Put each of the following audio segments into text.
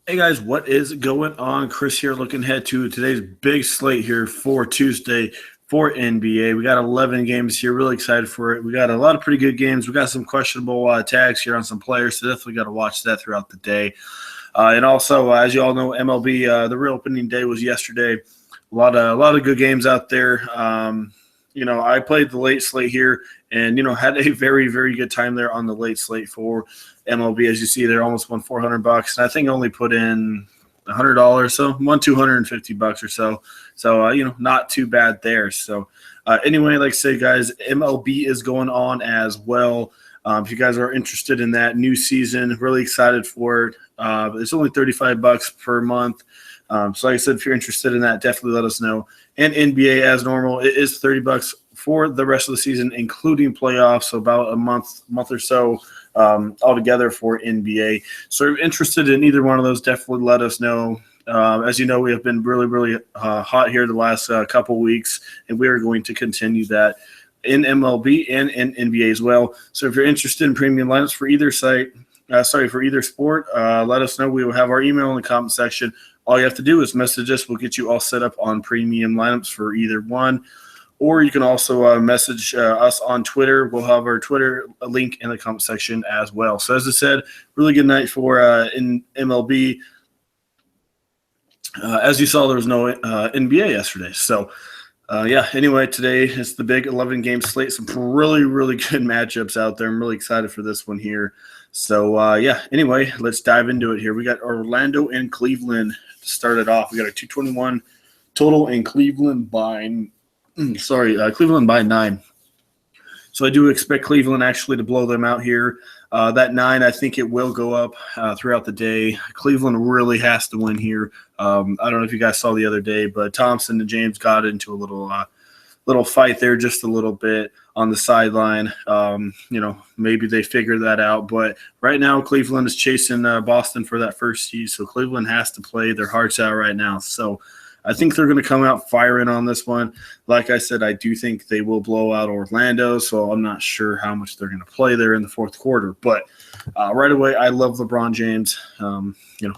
Hey guys, what is going on? Chris here, looking ahead to today's big slate here for Tuesday for NBA. We got 11 games here, really excited for it. We got a lot of pretty good games. We got some questionable tags here on some players, so definitely got to watch that throughout the day. And also, as you all know, MLB, the real opening day was yesterday. A lot of good games out there. I played the late slate here, and had a very very good time there on the late slate for MLB. As you see, there almost won $400, and I think I only put in $100, so won $250 or so. So not too bad there. So anyway, like I say, guys, MLB is going on as well. If you guys are interested in that new season, really excited for it. It's only $35 per month. So like I said, if you're interested in that, definitely let us know. And NBA, as normal, it is $30 for the rest of the season, including playoffs. So about a month or so altogether for NBA. So if you're interested in either one of those, definitely let us know. As you know, we have been really, really hot here the last couple weeks, and we are going to continue that in MLB and in NBA as well. So if you're interested in premium lineups for either for either sport, let us know. We will have our email in the comment section. All you have to do is message us. We'll get you all set up on premium lineups for either one. Or you can also message us on Twitter. We'll have our Twitter link in the comment section as well. So as I said, really good night for in MLB. As you saw, there was no NBA yesterday. So anyway, today it's the big 11-game slate. Some really, really good matchups out there. I'm really excited for this one here. So, anyway, let's dive into it here. We got Orlando and Cleveland to start it off. We got a 221 total in Cleveland by Cleveland by 9. So I do expect Cleveland actually to blow them out here. That 9, I think it will go up throughout the day. Cleveland really has to win here. I don't know if you guys saw the other day, but Thompson and James got into a little fight there just a little bit on the sideline. Maybe they figured that out. But right now, Cleveland is chasing Boston for that first seed. So Cleveland has to play their hearts out right now. So I think they're going to come out firing on this one. Like I said, I do think they will blow out Orlando, so I'm not sure how much they're going to play there in the fourth quarter. But right away, I love LeBron James.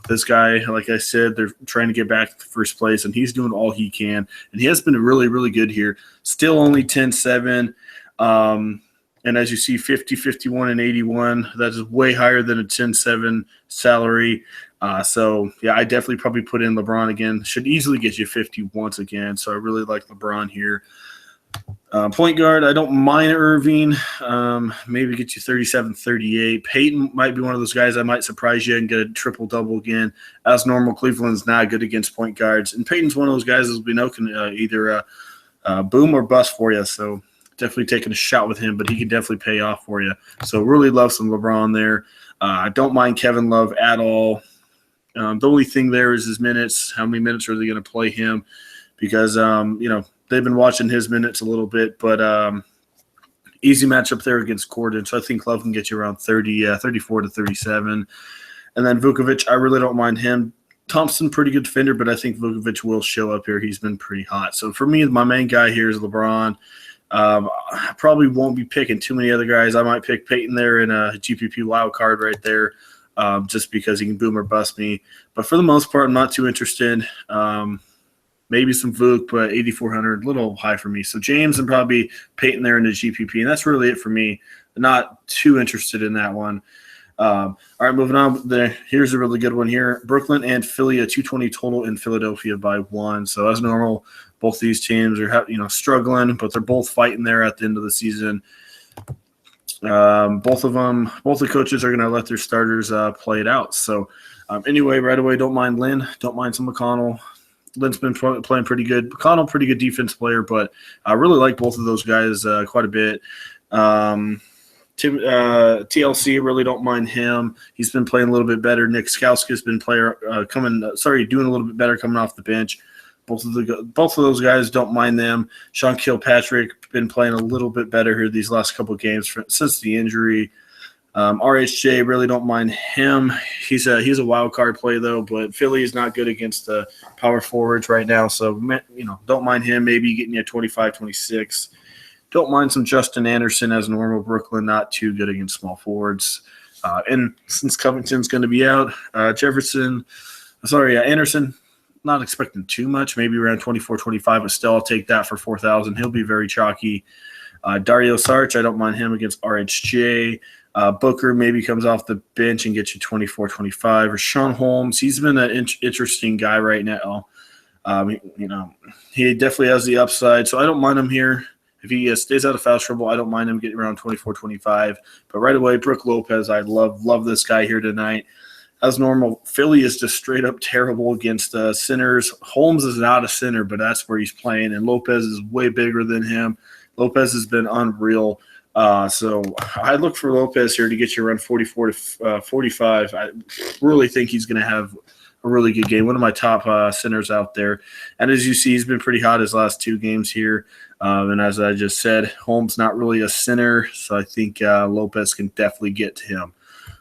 This guy, like I said, they're trying to get back to first place, and he's doing all he can. And he has been really, really good here. Still only 10-7. And as you see, 50, 51, and 81, that is way higher than a 10-7 salary. I definitely probably put in LeBron again. Should easily get you 50 once again. So I really like LeBron here. Point guard, I don't mind Irving. Maybe get you 37, 38. Peyton might be one of those guys I might surprise you and get a triple-double again. As normal, Cleveland's not good against point guards. And Peyton's one of those guys that can either boom or bust for you. So definitely taking a shot with him, but he can definitely pay off for you. So really love some LeBron there. I don't mind Kevin Love at all. The only thing there is his minutes. How many minutes are they going to play him? Because, they've been watching his minutes a little bit. But easy matchup there against Gordon. So I think Love can get you around 34 to 37. And then Vukovic, I really don't mind him. Thompson, pretty good defender, but I think Vukovic will show up here. He's been pretty hot. So for me, my main guy here is LeBron. I probably won't be picking too many other guys. I might pick Peyton there in a GPP wild card right there. Just because he can boom or bust me. But for the most part, I'm not too interested. Maybe some Vuk, but 8,400, a little high for me. So James and probably Peyton there in the GPP, and that's really it for me. Not too interested in that one. All right, moving on. Here's a really good one here. Brooklyn and Philly, a 220 total in Philadelphia by 1. So as normal, both these teams are struggling, but they're both fighting there at the end of the season. Both the coaches are going to let their starters play it out. So anyway, right away, don't mind Lynn. Don't mind some McConnell. Lynn's been playing pretty good. McConnell, pretty good defense player, but I really like both of those guys quite a bit. TLC, really don't mind him. He's been playing a little bit better. Nick Skauska's been doing a little bit better coming off the bench. Both of those guys, don't mind them. Sean Kilpatrick been playing a little bit better here these last couple of games since the injury. RHJ, really don't mind him. He's a wild card play though, but Philly is not good against the power forwards right now, so don't mind him. Maybe getting you 25, 26. Don't mind some Justin Anderson as normal. Brooklyn, not too good against small forwards. And since Covington's going to be out, Anderson, not expecting too much, maybe around 24, 25, but still I'll take that for 4,000. He'll be very chalky. Dario Saric, I don't mind him against RHJ. Booker maybe comes off the bench and gets you 24, 25. Or Sean Holmes, he's been an interesting guy right now. He definitely has the upside, so I don't mind him here. If he stays out of foul trouble, I don't mind him getting around 24, 25. But right away, Brook Lopez, I love this guy here tonight. As normal, Philly is just straight up terrible against centers. Holmes is not a center, but that's where he's playing, and Lopez is way bigger than him. Lopez has been unreal. So I look for Lopez here to get you around 44 to 45. I really think he's going to have a really good game. One of my top centers out there. And as you see, he's been pretty hot his last 2 games here. And as I just said, Holmes not really a center, so I think Lopez can definitely get to him.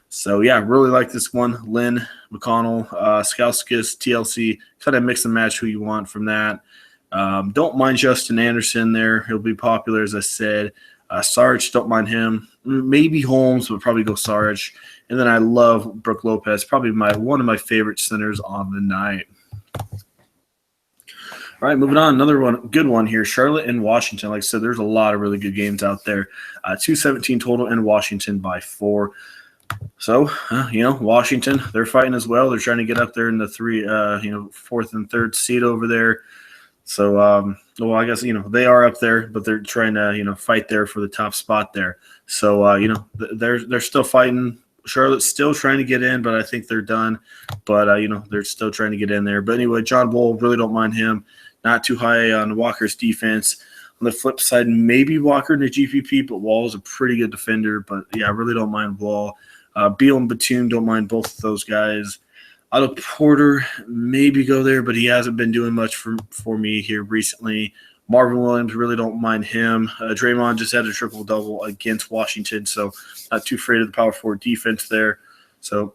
So, yeah, really like this one. Lynn, McConnell, Skauskas, TLC, kind of mix and match who you want from that. Don't mind Justin Anderson there. He'll be popular, as I said. Sarge, don't mind him. Maybe Holmes, but probably go Sarge. And then I love Brook Lopez, probably one of my favorite centers on the night. All right, moving on. Another good one here. Charlotte and Washington. Like I said, there's a lot of really good games out there. 217 total in Washington by 4. So, Washington, they're fighting as well. They're trying to get up there in the 4th and 3rd seed over there. So, I guess, they are up there, but they're trying to, fight there for the top spot there. So, they're still fighting. Charlotte's still trying to get in, but I think they're done. But, they're still trying to get in there. But anyway, John Wall, really don't mind him. Not too high on Walker's defense. On the flip side, maybe Walker in the GPP, but Wall is a pretty good defender. But, yeah, I really don't mind Wall. Beal and Batum, don't mind both of those guys. Otto Porter, maybe go there, but he hasn't been doing much for me here recently. Marvin Williams, really don't mind him. Draymond just had a triple-double against Washington, so not too afraid of the power forward defense there. So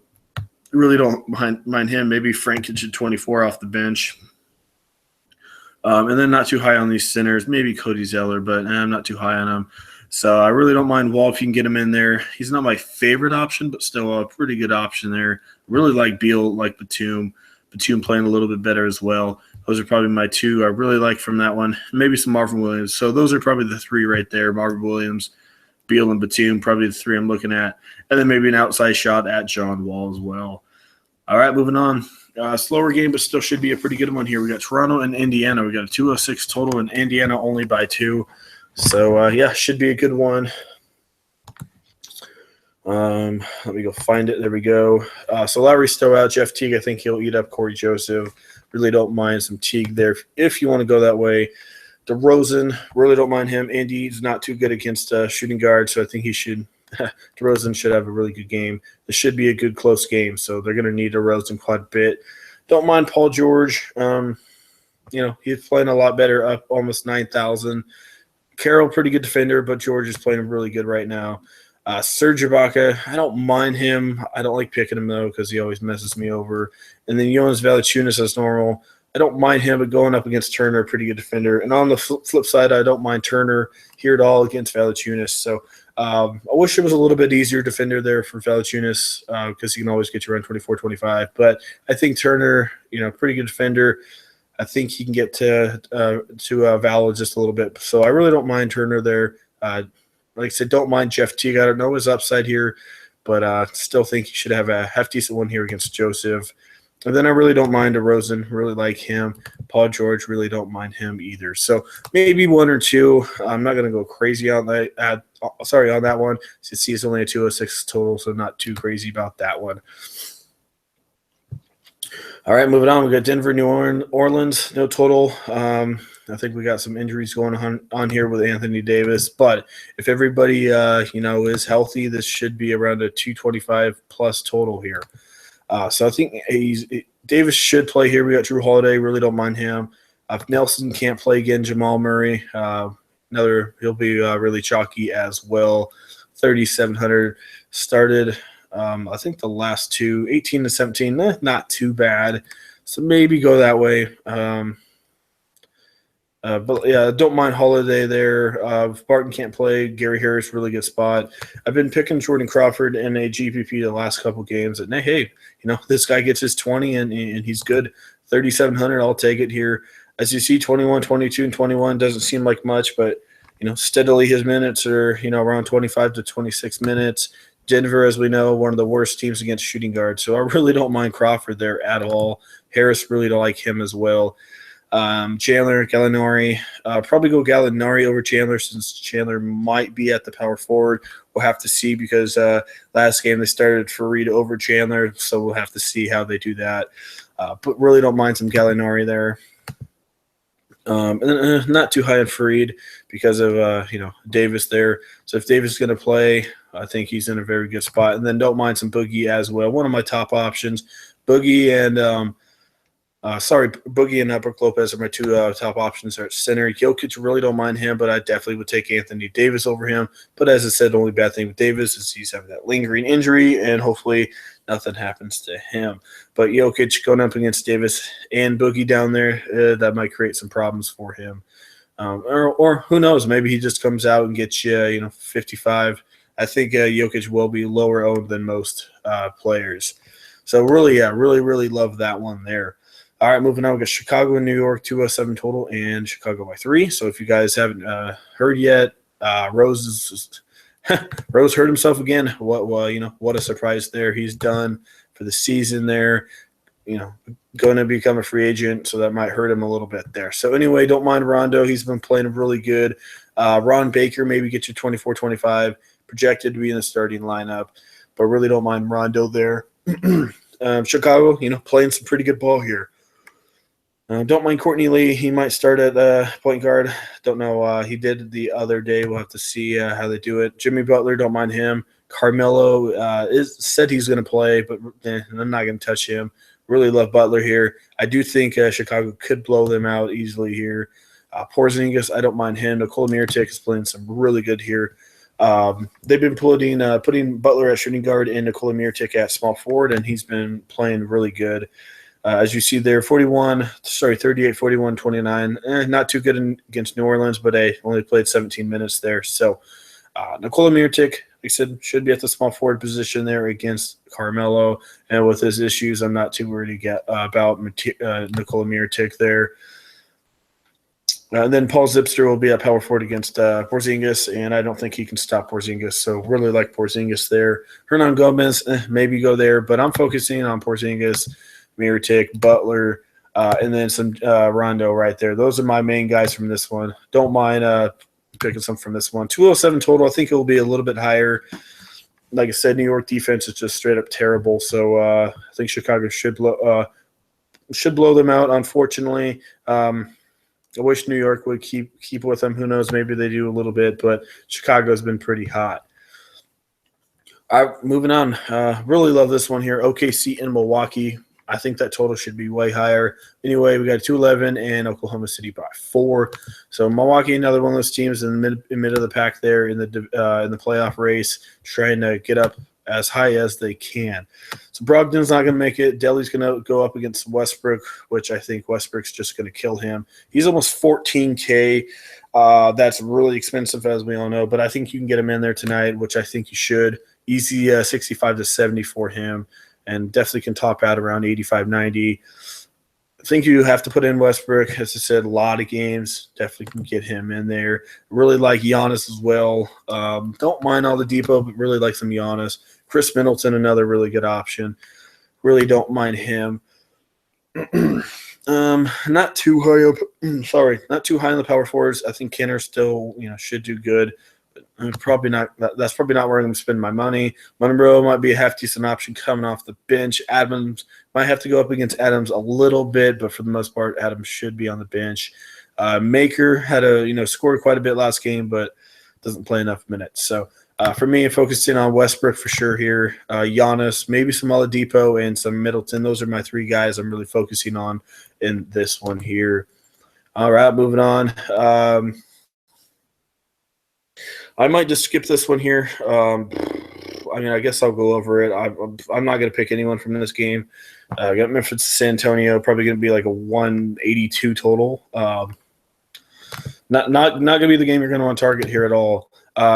really don't mind him. Maybe Frank gets you 24 off the bench. And then not too high on these centers. Maybe Cody Zeller, but I'm not too high on him. So I really don't mind Wall if you can get him in there. He's not my favorite option, but still a pretty good option there. Really like Beal, like Batum. Batum playing a little bit better as well. Those are probably my 2 I really like from that one. Maybe some Marvin Williams. So those are probably the 3 right there. Marvin Williams, Beal, and Batum, probably the 3 I'm looking at. And then maybe an outside shot at John Wall as well. All right, moving on. Slower game, but still should be a pretty good one here. We got Toronto and Indiana. We got a 206 total, and Indiana only by 2. So, should be a good one. Let me go find it. There we go. So Lowry's still out. Jeff Teague, I think he'll eat up Corey Joseph. Really don't mind some Teague there if you want to go that way. DeRozan, really don't mind him. Andy's not too good against shooting guard, so I think he should – DeRozan should have a really good game. This should be a good close game, so they're going to need DeRozan quite a bit. Don't mind Paul George. He's playing a lot better, up almost 9,000. Carroll, pretty good defender, but George is playing really good right now. Serge Ibaka, I don't mind him. I don't like picking him, though, because he always messes me over. And then Jonas Valanciunas as normal. I don't mind him, but going up against Turner, pretty good defender. And on the flip side, I don't mind Turner here at all against Valanciunas. So I wish it was a little bit easier defender there for Valanciunas because he can always get you around 24, 25. But I think Turner, pretty good defender. I think he can get to Val just a little bit. So I really don't mind Turner there. Like I said, don't mind Jeff Teague. I don't know his upside here, but still think he should have a half-decent one here against Joseph. And then I really don't mind DeRozan. Really like him. Paul George, really don't mind him either. So maybe 1 or 2. I'm not going to go crazy on that. On that one. Since he's only a 206 total, so not too crazy about that one. All right, moving on. We got Denver, New Orleans, no total. I think we got some injuries going on here with Anthony Davis. But if everybody, is healthy, this should be around a 225 plus total here. So I think Davis should play here. We got Drew Holiday. Really don't mind him. If Nelson can't play again, Jamal Murray. He'll be really chalky as well. 3,700 started. I think the last 2, 18 to 17, not too bad. So maybe go that way. But yeah, don't mind Holiday there. If Barton can't play, Gary Harris, really good spot. I've been picking Jordan Crawford in a GPP the last couple games, and hey, this guy gets his 20 and he's good. 3,700, I'll take it here. As you see, 21, 22, and 21 doesn't seem like much, but steadily his minutes are around 25 to 26 minutes. Denver, as we know, one of the worst teams against shooting guards, so I really don't mind Crawford there at all. Harris, really don't like him as well. Chandler, Gallinari, probably go Gallinari over Chandler since Chandler might be at the power forward. We'll have to see because last game they started Fareed over Chandler, so we'll have to see how they do that. But really don't mind some Gallinari there. And not too high on Fareed because of Davis there. So if Davis is going to play, I think he's in a very good spot. And then don't mind some Boogie as well. One of my top options, Boogie and Boogie and Brook Lopez are my two top options there at center. Jokic, really don't mind him, but I definitely would take Anthony Davis over him. But as I said, the only bad thing with Davis is he's having that lingering injury, and hopefully nothing happens to him. But Jokic going up against Davis and Boogie down there, that might create some problems for him. Or who knows, maybe he just comes out and gets you, 55. I think Jokic will be lower owned than most players. So really, really love that one there. All right, moving on, we got Chicago and New York, 207 total, and Chicago by 3. So if you guys haven't heard yet, Rose hurt himself again. What a surprise there. He's done for the season there. Going to become a free agent, so that might hurt him a little bit there. So anyway, don't mind Rondo. He's been playing really good. Ron Baker, maybe get you 24-25, projected to be in the starting lineup, but really don't mind Rondo there. Chicago, playing some pretty good ball here. Don't mind Courtney Lee. He might start at point guard. Don't know. He did the other day. We'll have to see how they do it. Jimmy Butler, don't mind him. Carmelo said he's going to play, but I'm not going to touch him. Really love Butler here. I do think Chicago could blow them out easily here. Porzingis, I don't mind him. Nikola Mirotic is playing some really good here. They've been putting Butler at shooting guard and Nikola Mirotic at small forward, and he's been playing really good. As you see there, 38, 41, 29. Not too good against New Orleans, but only played 17 minutes there. So Nikola Mirotic, like I said, should be at the small forward position there against Carmelo. And with his issues, I'm not too worried about Nikola Mirotic there. And then Paul Zipster will be at power forward against Porzingis, and I don't think he can stop Porzingis. So really like Porzingis there. Hernan Gomez, maybe go there, but I'm focusing on Porzingis, Mirotic, Butler, and then some Rondo right there. Those are my main guys from this one. Don't mind picking some from this one. 207 total. I think it will be a little bit higher. Like I said, New York defense is just straight up terrible. So I think Chicago should blow them out, unfortunately. I wish New York would keep with them. Who knows? Maybe they do a little bit, but Chicago's been pretty hot. Moving on. Really love this one here. OKC and Milwaukee. I think that total should be way higher. Anyway, we got 211 and Oklahoma City by 4. So Milwaukee, another one of those teams in the mid of the pack there in the playoff race, trying to get up as high as they can. So Brogdon's not going to make it. Delly's going to go up against Westbrook, which I think Westbrook's just going to kill him. He's almost $14K. That's really expensive, as we all know, but I think you can get him in there tonight, which I think you should. Easy 65 to 70 for him. And definitely can top out around 85, 90. I think you have to put in Westbrook. As I said, a lot of games. Definitely can get him in there. Really like Giannis as well. Don't mind all the depot, but really like some Giannis. Chris Middleton, another really good option. Really don't mind him. Not too high up. Not too high on the power forwards. I think Kenner still, should do good. Probably not. That's probably not where I'm going to spend my money. Monroe might be a half decent option coming off the bench. Adams might have to go up against Adams a little bit, but for the most part, Adams should be on the bench. Maker had scored quite a bit last game, but doesn't play enough minutes. So for me, focusing on Westbrook for sure here. Giannis, maybe some Oladipo and some Middleton. Those are my 3 guys I'm really focusing on in this one here. All right, moving on. I might just skip this one here. I guess I'll go over it. I'm not going to pick anyone from this game. I got Memphis, San Antonio, probably going to be like a 182 total. not going to be the game you're going to want to target here at all.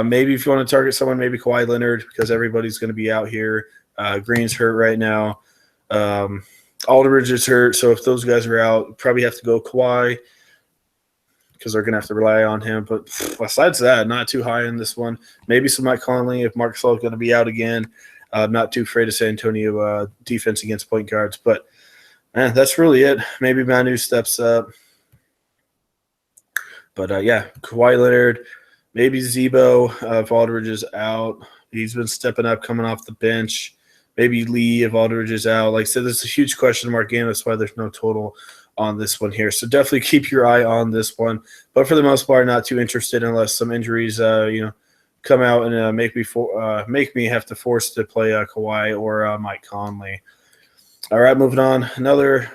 Maybe if you want to target someone, maybe Kawhi Leonard, because everybody's going to be out here. Green's hurt right now. Aldridge is hurt, so if those guys are out, probably have to go Kawhi because they're going to have to rely on him. But besides that, not too high in this one. Maybe some Mike Conley if Marc Gasol is going to be out again. Not too afraid of San Antonio defense against point guards. But that's really it. Maybe Manu steps up. But, Kawhi Leonard, maybe Zebo if Aldridge is out. He's been stepping up coming off the bench. Maybe Lee if Aldridge is out. Like I said, this is a huge question mark game. That's why there's no total on this one here. So definitely keep your eye on this one. But for the most part, not too interested unless some injuries, come out and make me have to force to play Kawhi or Mike Conley. All right, moving on. Another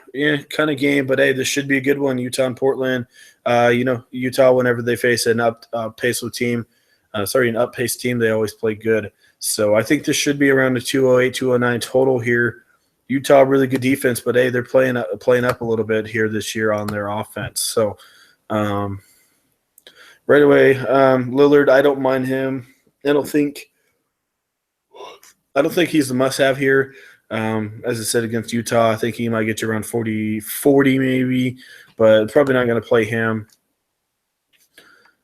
kind of game, but hey, this should be a good one. Utah and Portland. Utah, whenever they face an up-paced team, they always play good. So I think this should be around a 208, 209 total here. Utah, really good defense, but hey, they're playing up a little bit here this year on their offense. So right away, Lillard, I don't mind him. I don't think he's the must-have here. As I said, against Utah, I think he might get you around 40 maybe, but probably not going to play him.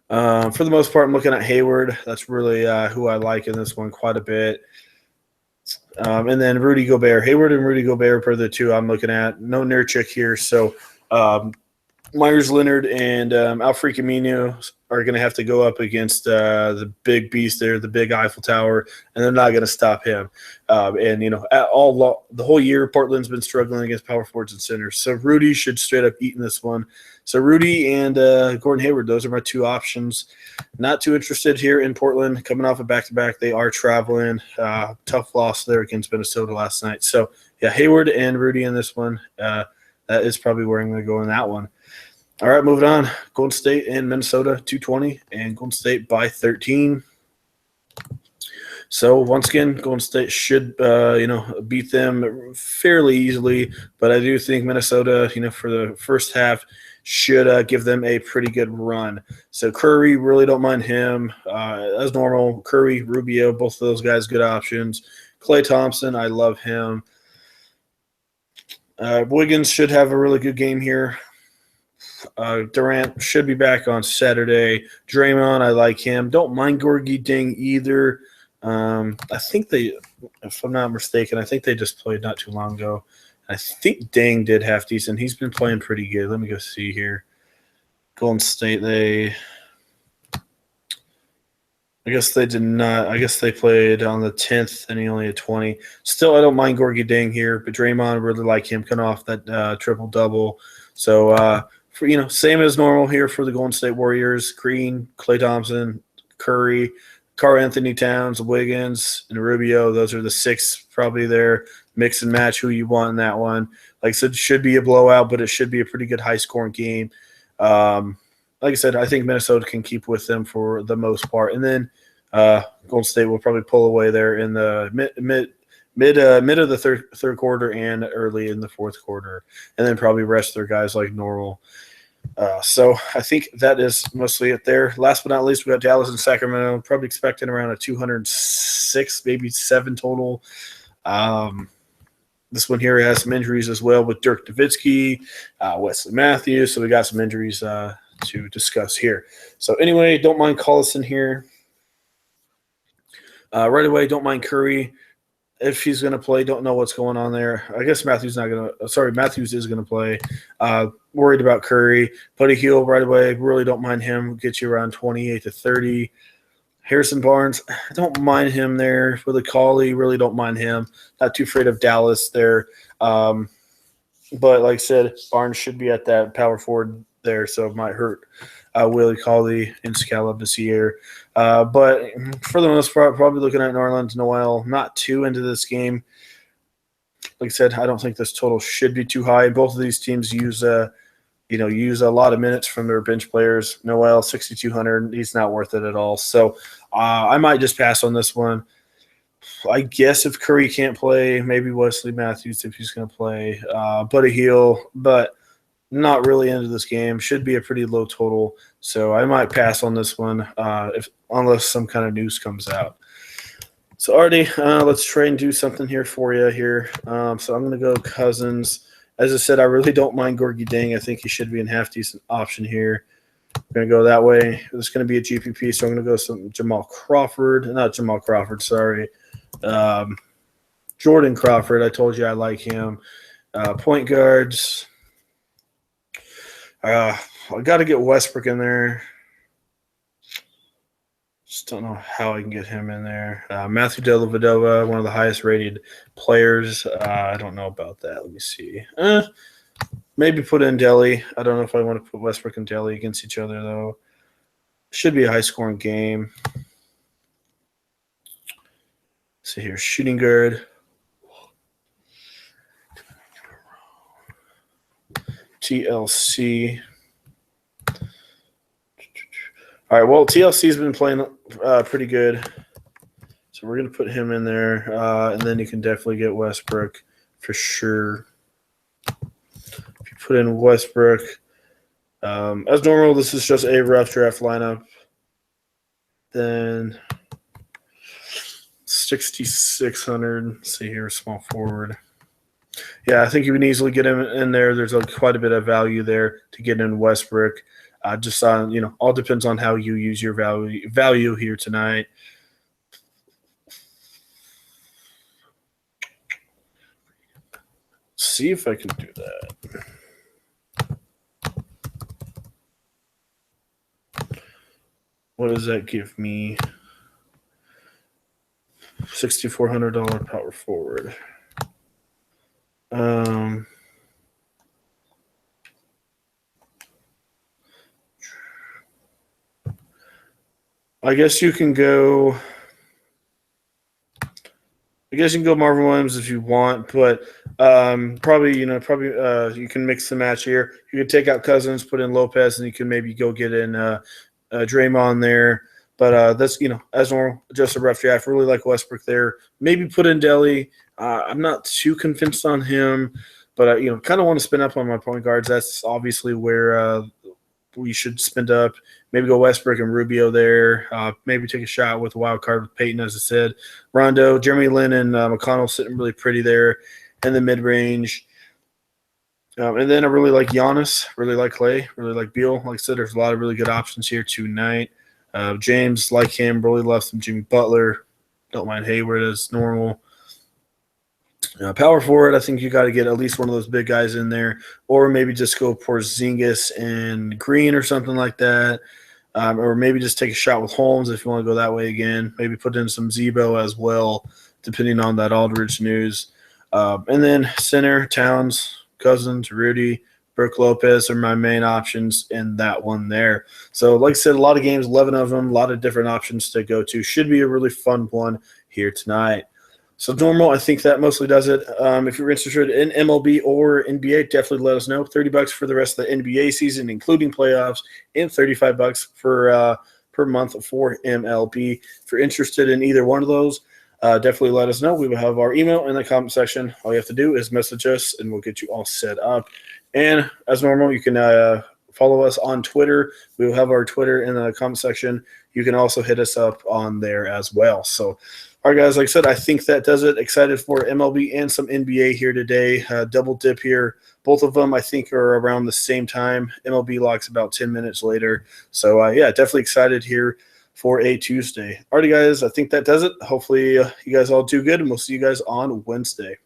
For the most part, I'm looking at Hayward. That's really who I like in this one quite a bit. And then Rudy Gobert. Hayward and Rudy Gobert are the two I'm looking at. No Nurkic here. So Myers Leonard and Alfred Camino are going to have to go up against the big beast there, the big Eiffel Tower, and they're not going to stop him. The whole year, Portland's been struggling against power forwards and centers. So Rudy should straight up eat in this one. So Rudy and Gordon Hayward, those are my two options. Not too interested here in Portland. Coming off a back-to-back, they are traveling. Tough loss there against Minnesota last night. So, yeah, Hayward and Rudy in this one. That is probably where I'm going to go in that one. All right, moving on. Golden State and Minnesota, 220, and Golden State by 13. So, once again, Golden State should, beat them fairly easily. But I do think Minnesota, for the first half, should give them a pretty good run. So, Curry, really don't mind him. As normal, Curry, Rubio, both of those guys, good options. Klay Thompson, I love him. Wiggins should have a really good game here. Durant should be back on Saturday. Draymond, I like him. Don't mind Gorgie Ding either. I think if I'm not mistaken, I think they just played not too long ago. I think Ding did half decent. He's been playing pretty good. Let me go see here. Golden State, I guess they did not. I guess they played on the 10th, and he only had 20. Still, I don't mind Gorgie Ding here, but Draymond, really like him coming off that triple-double. So, same as normal here for the Golden State Warriors. Green, Klay Thompson, Curry, Karl Anthony Towns, Wiggins, and Rubio. Those are the six probably there. Mix and match who you want in that one. Like I said, it should be a blowout, but it should be a pretty good high-scoring game. Like I said, I think Minnesota can keep with them for the most part. And then Golden State will probably pull away there in the mid of the third quarter and early in the fourth quarter, and then probably rest their guys like normal. So I think that is mostly it there. Last but not least, we got Dallas and Sacramento. Probably expecting around a 206, maybe 7 total. This one here has some injuries as well with Dirk Nowitzki, Wesley Matthews. So we got some injuries to discuss here. So anyway, don't mind Collison here. Right away, don't mind Curry. If he's going to play, don't know what's going on there. I guess Matthews is going to play. Worried about Curry. Buddy Hield right away. Really don't mind him. Get you around 28 to 30. Harrison Barnes, I don't mind him there. Willie Cauley, really don't mind him. Not too afraid of Dallas there. But like I said, Barnes should be at that power forward there, so it might hurt Willie Cauley and Scala Bessier. But for the most part, probably looking at Nerlens Noel. Not too into this game. Like I said, I don't think this total should be too high. Both of these teams use a lot of minutes from their bench players. Noel, 6,200, he's not worth it at all. So I might just pass on this one. I guess if Curry can't play, maybe Wesley Matthews if he's going to play. Buddy Hield, but Not really into this game. Should be a pretty low total, so I might pass on this one unless some kind of news comes out. So, Artie, let's try and do something here for you here. So I'm going to go Cousins. As I said, I really don't mind Gorgie Dang. I think he should be a half-decent option here. I'm going to go that way. It's going to be a GPP, so I'm going to go some Jamal Crawford. Not Jamal Crawford, sorry. Jordan Crawford. I told you I like him. Point guards. I got to get Westbrook in there. Just don't know how I can get him in there. Matthew Dellavedova, one of the highest rated players. I don't know about that. Let me see. Maybe put in Delly. I don't know if I want to put Westbrook and Delly against each other, though. Should be a high-scoring game. Let's see here. Shooting guard. TLC. All right, well, TLC's been playing pretty good. So we're going to put him in there, and then you can definitely get Westbrook for sure. If you put in Westbrook, as normal, this is just a rough draft lineup. Then 6,600. Let's see here, small forward. Yeah, I think you can easily get him in there. There's quite a bit of value there to get in Westbrook. Just on, all depends on how you use your value here tonight. See if I can do that. What does that give me? $6,400 power forward. I guess you can go Marvin Williams if you want, but probably you can mix the match here. You could take out Cousins, put in Lopez, and you can maybe go get in Draymond there. But that's as normal, just a rough draft. Really like Westbrook there. Maybe put in Delly. I'm not too convinced on him, but I kind of want to spin up on my point guards. That's obviously where we should spend up. Maybe go Westbrook and Rubio there. Maybe take a shot with a wild card with Peyton, as I said. Rondo, Jeremy Lin, and McConnell sitting really pretty there in the mid-range. And then I really like Giannis, really like Clay, really like Beal. Like I said, there's a lot of really good options here tonight. James, like him, really love some Jimmy Butler. Don't mind Hayward as normal. Power forward, I think you got to get at least one of those big guys in there, or maybe just go Porzingis and Green or something like that, or maybe just take a shot with Holmes if you want to go that way again. Maybe put in some Zebo as well, depending on that Aldridge news. And then center, Towns, Cousins, Rudy, Brook Lopez are my main options in that one there. So like I said, a lot of games, 11 of them, a lot of different options to go to. Should be a really fun one here tonight. So normal, I think that mostly does it. If you're interested in MLB or NBA, definitely let us know. $30 for the rest of the NBA season, including playoffs, and $35 per month for MLB. If you're interested in either one of those, definitely let us know. We will have our email in the comment section. All you have to do is message us, and we'll get you all set up. And as normal, you can follow us on Twitter. We will have our Twitter in the comment section. You can also hit us up on there as well. So, all right, guys, like I said, I think that does it. Excited for MLB and some NBA here today. Double dip here. Both of them, I think, are around the same time. MLB locks about 10 minutes later. So, yeah, definitely excited here for a Tuesday. All right, guys, I think that does it. Hopefully you guys all do good, and we'll see you guys on Wednesday.